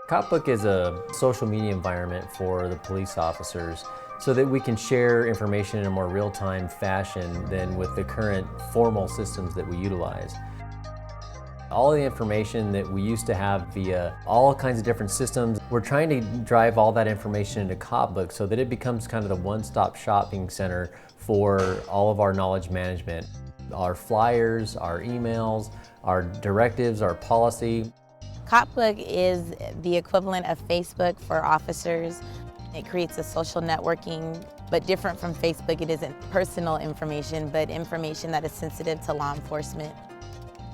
CopBook is a social media environment for the police officers so that we can share information in a more real-time fashion than with the current formal systems that we utilize. All the information that we used to have via all kinds of different systems, we're trying to drive all that information into CopBook so that it becomes kind of the one-stop shopping center for all of our knowledge management. Our flyers, our emails, our directives, our policy. CopBook is the equivalent of Facebook for officers. It creates a social networking, but different from Facebook, it isn't personal information, but information that is sensitive to law enforcement.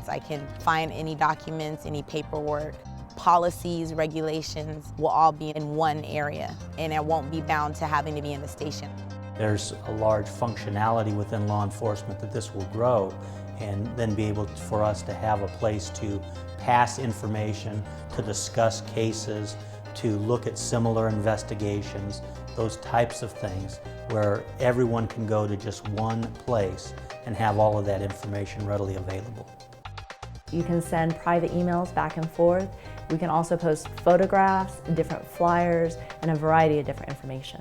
So I can find any documents, any paperwork, policies, regulations will all be in one area, and it won't be bound to having to be in the station. There's a large functionality within law enforcement that this will grow, and then be able for us to have a place to pass information, to discuss cases, to look at similar investigations, those types of things, where everyone can go to just one place and have all of that information readily available. You can send private emails back and forth. We can also post photographs, different flyers, and a variety of different information.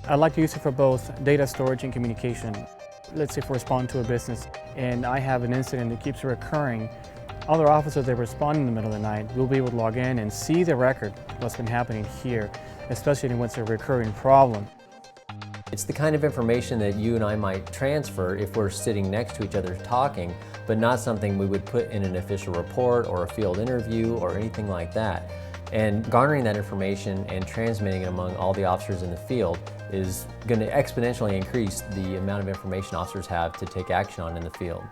I like to use it for both data storage and communication. Let's say if we respond to a business and I have an incident that keeps recurring, other officers that respond in the middle of the night will be able to log in and see the record of what's been happening here, especially when it's a recurring problem. It's the kind of information that you and I might transfer if we're sitting next to each other talking, but not something we would put in an official report or a field interview or anything like that. And garnering that information and transmitting it among all the officers in the field is going to exponentially increase the amount of information officers have to take action on in the field.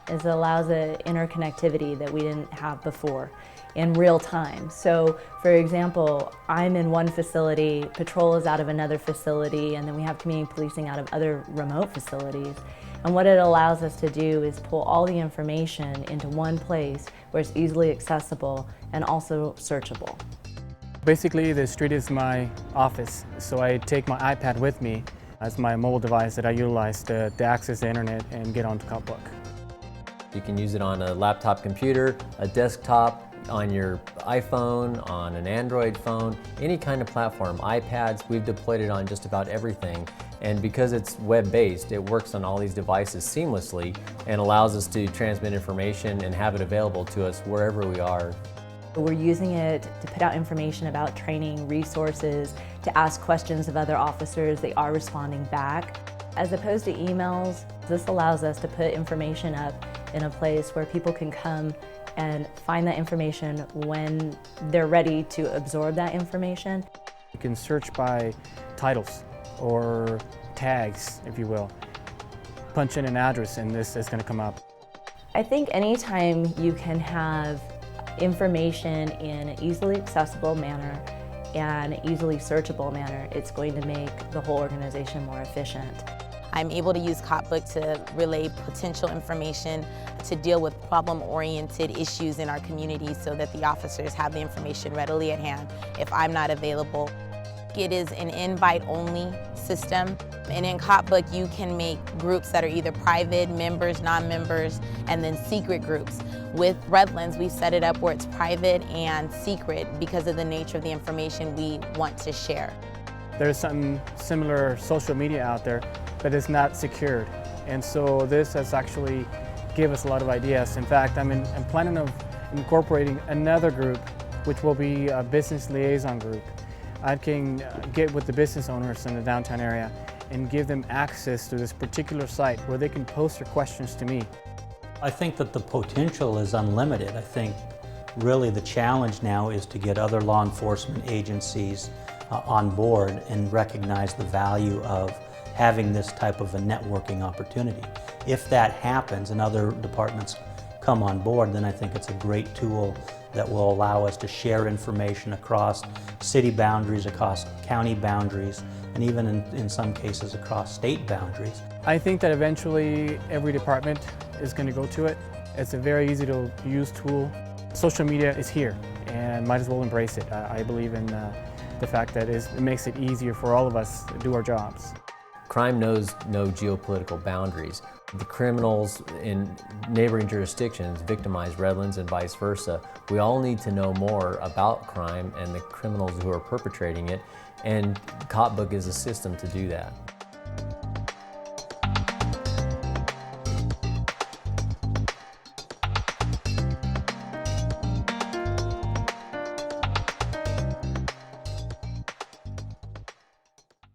It allows an interconnectivity that we didn't have before in real time. So, for example, I'm in one facility, patrol is out of another facility, and then we have community policing out of other remote facilities. And what it allows us to do is pull all the information into one place where it's easily accessible and also searchable. Basically, the street is my office, so I take my iPad with me as my mobile device that I utilize to access the internet and get onto CopBook. You can use it on a laptop computer, a desktop, on your iPhone, on an Android phone, any kind of platform, iPads. We've deployed it on just about everything. And because it's web-based, it works on all these devices seamlessly and allows us to transmit information and have it available to us wherever we are. We're using it to put out information about training, resources, to ask questions of other officers. They are responding back. As opposed to emails, this allows us to put information up in a place where people can come and find that information when they're ready to absorb that information. You can search by titles or tags, if you will. Punch in an address and this is going to come up. I think anytime you can have information in an easily accessible manner and easily searchable manner, it's going to make the whole organization more efficient. I'm able to use CopBook to relay potential information to deal with problem-oriented issues in our community so that the officers have the information readily at hand if I'm not available. It is an invite-only system, and in CopBook you can make groups that are either private, members, non-members, and then secret groups. With Redlands, we've set it up where it's private and secret because of the nature of the information we want to share. There's some similar social media out there, but it's not secured. And so this has actually given us a lot of ideas. In fact, I'm planning on incorporating another group, which will be a business liaison group. I can get with the business owners in the downtown area and give them access to this particular site where they can post their questions to me. I think that the potential is unlimited. I think really the challenge now is to get other law enforcement agencies on board and recognize the value of having this type of a networking opportunity. If that happens and other departments come on board, then I think it's a great tool that will allow us to share information across city boundaries, across county boundaries, and even in some cases across state boundaries. I think that eventually every department is going to go to it. It's a very easy to use tool. Social media is here and might as well embrace it. I believe in the fact that it makes it easier for all of us to do our jobs. Crime knows no geopolitical boundaries. The criminals in neighboring jurisdictions victimize Redlands and vice versa. We all need to know more about crime and the criminals who are perpetrating it, and CopBook is a system to do that.